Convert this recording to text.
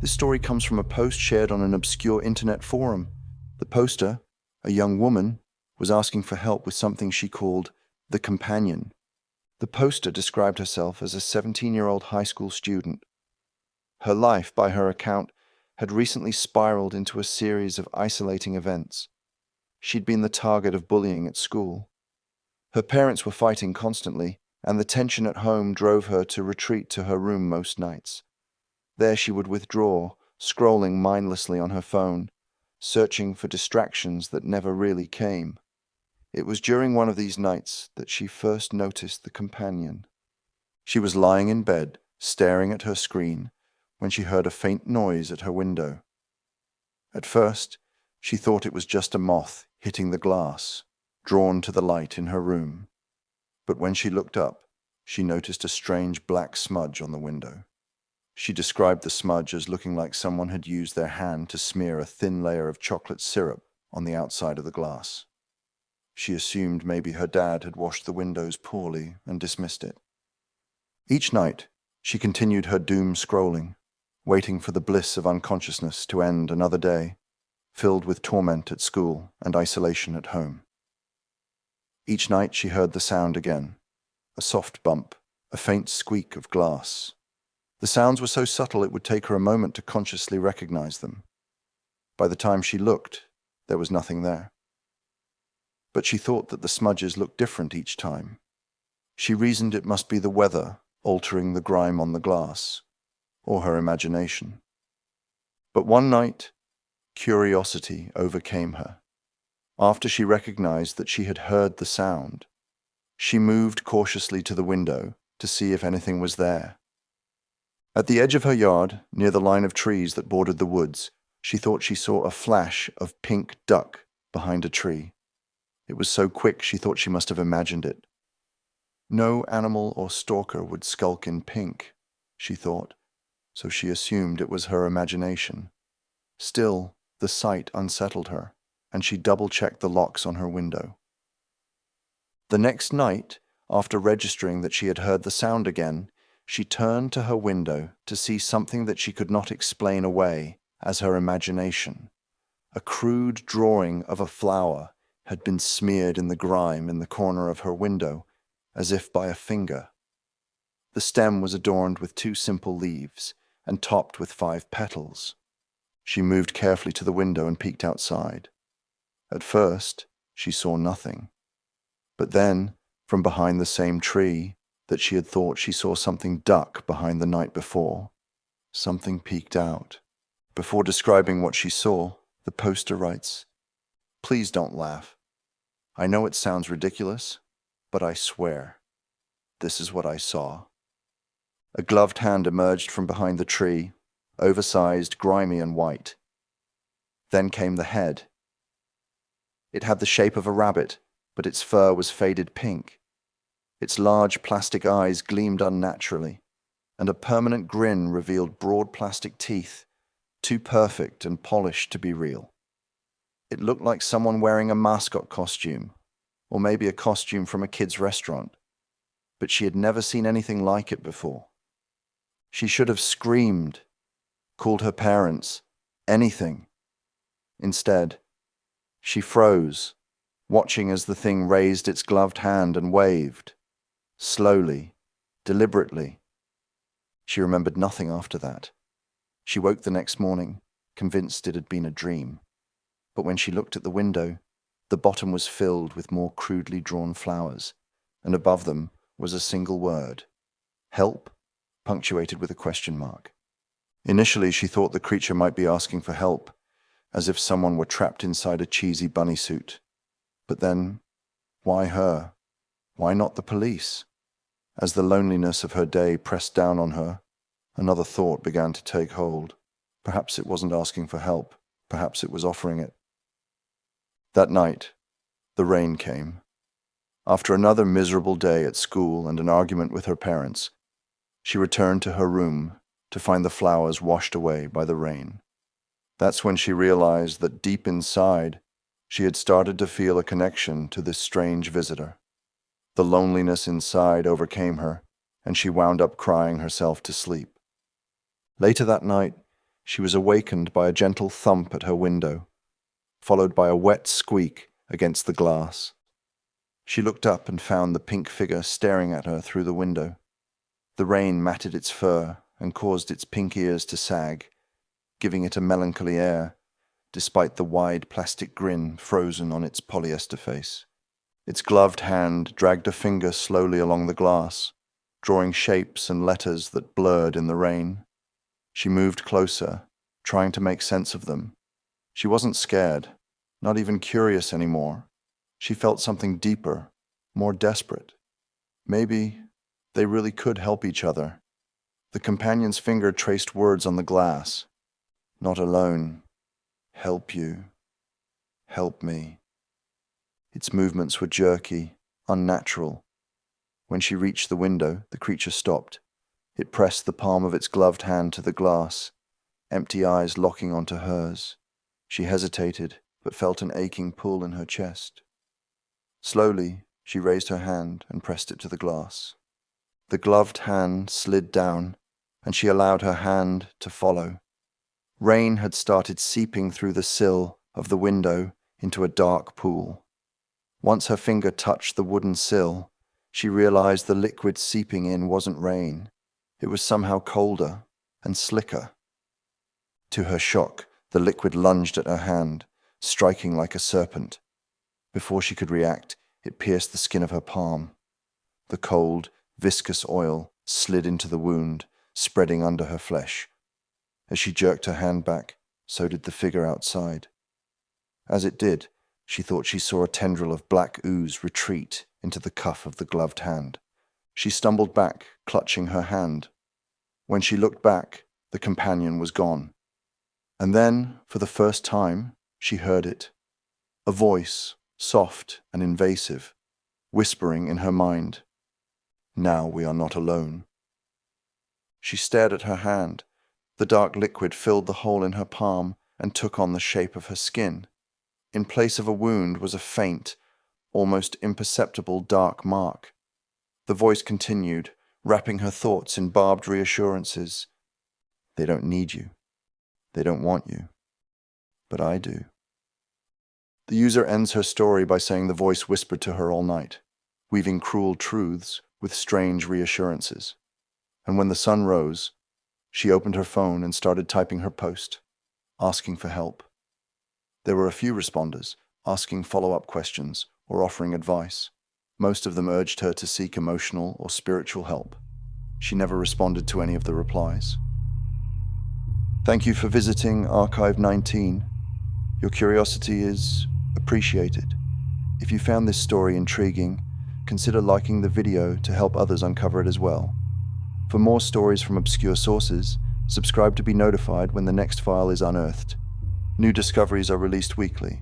This story comes from a post shared on an obscure internet forum. The poster, a young woman, was asking for help with something she called the companion. The poster described herself as a 17-year-old high school student. Her life, by her account, had recently spiraled into a series of isolating events. She'd been the target of bullying at school. Her parents were fighting constantly, and the tension at home drove her to retreat to her room most nights. There she would withdraw, scrolling mindlessly on her phone, searching for distractions that never really came. It was during one of these nights that she first noticed the companion. She was lying in bed, staring at her screen, when she heard a faint noise at her window. At first, she thought it was just a moth hitting the glass, drawn to the light in her room. But when she looked up, she noticed a strange black smudge on the window. She described the smudge as looking like someone had used their hand to smear a thin layer of chocolate syrup on the outside of the glass. She assumed maybe her dad had washed the windows poorly and dismissed it. Each night, she continued her doom scrolling, waiting for the bliss of unconsciousness to end another day, filled with torment at school and isolation at home. Each night she heard the sound again, a soft bump, a faint squeak of glass. The sounds were so subtle it would take her a moment to consciously recognize them. By the time she looked, there was nothing there. But she thought that the smudges looked different each time. She reasoned it must be the weather altering the grime on the glass, or her imagination. But one night, curiosity overcame her. After she recognized that she had heard the sound, she moved cautiously to the window to see if anything was there. At the edge of her yard, near the line of trees that bordered the woods, she thought she saw a flash of pink duck behind a tree. It was so quick she thought she must have imagined it. No animal or stalker would skulk in pink, she thought, so she assumed it was her imagination. Still, the sight unsettled her, and she double-checked the locks on her window. The next night, after registering that she had heard the sound again, she turned to her window to see something that she could not explain away as her imagination. A crude drawing of a flower had been smeared in the grime in the corner of her window, as if by a finger. The stem was adorned with 2 simple leaves and topped with 5 petals. She moved carefully to the window and peeked outside. At first, she saw nothing. But then, from behind the same tree that she had thought she saw something duck behind the night before, something peeked out. Before describing what she saw, the poster writes, "Please don't laugh. I know it sounds ridiculous, but I swear, this is what I saw." A gloved hand emerged from behind the tree, oversized, grimy, and white. Then came the head. It had the shape of a rabbit, but its fur was faded pink. Its large plastic eyes gleamed unnaturally, and a permanent grin revealed broad plastic teeth, too perfect and polished to be real. It looked like someone wearing a mascot costume, or maybe a costume from a kid's restaurant, but she had never seen anything like it before. She should have screamed, called her parents, anything. Instead, she froze, watching as the thing raised its gloved hand and waved, slowly, deliberately. She remembered nothing after that. She woke the next morning, convinced it had been a dream. But when she looked at the window, the bottom was filled with more crudely drawn flowers, and above them was a single word, "Help," punctuated with a question mark. Initially, she thought the creature might be asking for help, as if someone were trapped inside a cheesy bunny suit. But then, why her? Why not the police? As the loneliness of her day pressed down on her, another thought began to take hold. Perhaps it wasn't asking for help. Perhaps it was offering it. That night, the rain came. After another miserable day at school and an argument with her parents, she returned to her room to find the flowers washed away by the rain. That's when she realized that deep inside, she had started to feel a connection to this strange visitor. The loneliness inside overcame her, and she wound up crying herself to sleep. Later that night, she was awakened by a gentle thump at her window, followed by a wet squeak against the glass. She looked up and found the pink figure staring at her through the window. The rain matted its fur and caused its pink ears to sag, giving it a melancholy air, despite the wide plastic grin frozen on its polyester face. Its gloved hand dragged a finger slowly along the glass, drawing shapes and letters that blurred in the rain. She moved closer, trying to make sense of them. She wasn't scared, not even curious anymore. She felt something deeper, more desperate. Maybe they really could help each other. The companion's finger traced words on the glass. Not alone. Help you. Help me. Its movements were jerky, unnatural. When she reached the window, the creature stopped. It pressed the palm of its gloved hand to the glass, empty eyes locking onto hers. She hesitated, but felt an aching pull in her chest. Slowly, she raised her hand and pressed it to the glass. The gloved hand slid down, and she allowed her hand to follow. Rain had started seeping through the sill of the window into a dark pool. Once her finger touched the wooden sill, she realized the liquid seeping in wasn't rain. It was somehow colder and slicker. To her shock, the liquid lunged at her hand, striking like a serpent. Before she could react, it pierced the skin of her palm. The cold, viscous oil slid into the wound, spreading under her flesh. As she jerked her hand back, so did the figure outside. As it did, she thought she saw a tendril of black ooze retreat into the cuff of the gloved hand. She stumbled back, clutching her hand. When she looked back, the companion was gone. And then, for the first time, she heard it. A voice, soft and invasive, whispering in her mind, "Now we are not alone." She stared at her hand. The dark liquid filled the hole in her palm and took on the shape of her skin. In place of a wound was a faint, almost imperceptible dark mark. The voice continued, wrapping her thoughts in barbed reassurances. "They don't need you. They don't want you. But I do." The user ends her story by saying the voice whispered to her all night, weaving cruel truths with strange reassurances. And when the sun rose, she opened her phone and started typing her post, asking for help. There were a few responders, asking follow-up questions or offering advice. Most of them urged her to seek emotional or spiritual help. She never responded to any of the replies. Thank you for visiting Archive 19. Your curiosity is appreciated. If you found this story intriguing, consider liking the video to help others uncover it as well. For more stories from obscure sources, subscribe to be notified when the next file is unearthed. New discoveries are released weekly.